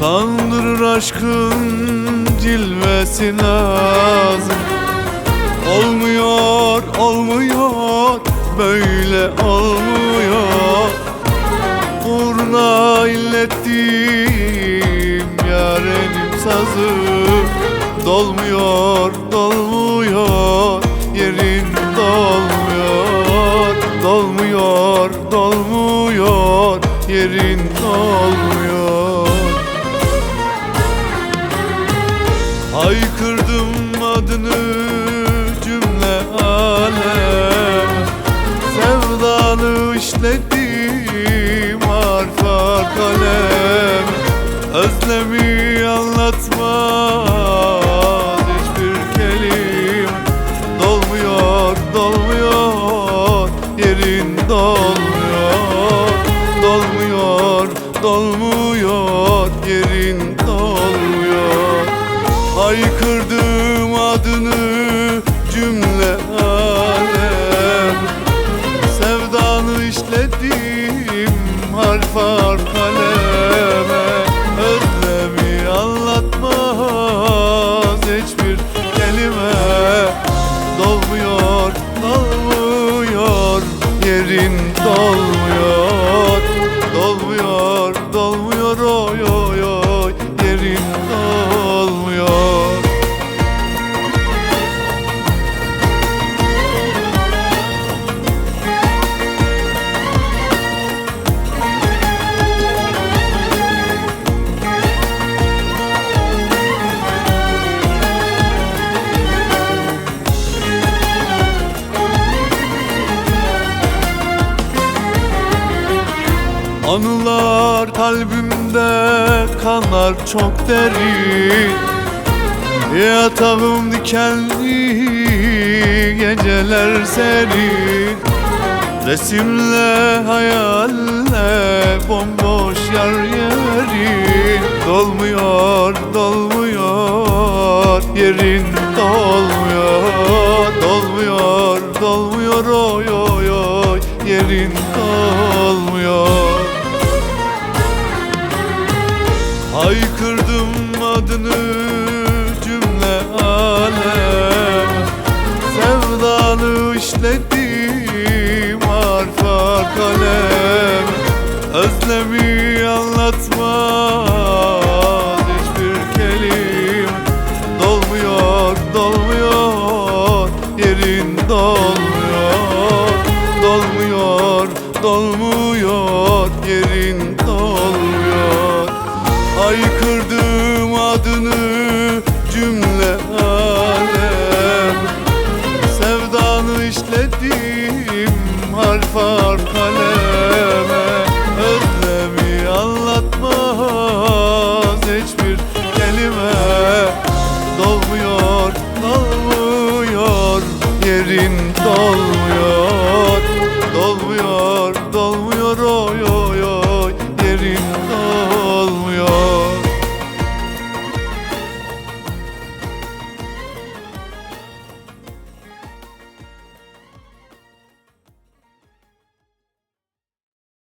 Sandırır aşkın cilvesi lazım. Olmuyor, olmuyor, böyle olmuyor. Uğruna illettim yarenim sazı. Dolmuyor, dolmuyor, yerin dolmuyor. Dolmuyor, dolmuyor, yerin dolmuyor. Haykırdım adını cümle alem, sevdanı işledim harf harf kalem. Özlemi anlatmaz hiçbir kelim. Dolmuyor, dolmuyor, yerin dolmuyor. Dolmuyor, dolmuyor, yerin dolmuyor. Haykırdım adını cümle alem, sevdanı işledim harf harf kaleme. Özlemi anlatmaz hiçbir kelime. Dolmuyor, dolmuyor, yerin dolmuyor. Dolmuyor, dolmuyor, oy oy oy, yerin dolmuyor. Anılar kalbimde kanar çok derin. Yatağım dikenli, geceler serin. Resimle hayalle bomboş yer yerin. Dolmuyor, dolmuyor, yerin dolmuyor. Dolmuyor, dolmuyor, oy oy oy, yerin dolmuyor. Haykırdım adını cümle alem, sevdanı işledim harf harf kalem. Özlemi anlatmaz hiçbir kelim. Dolmuyor, dolmuyor, yerin dolmuyor. Dolmuyor, dolmuyor, yerin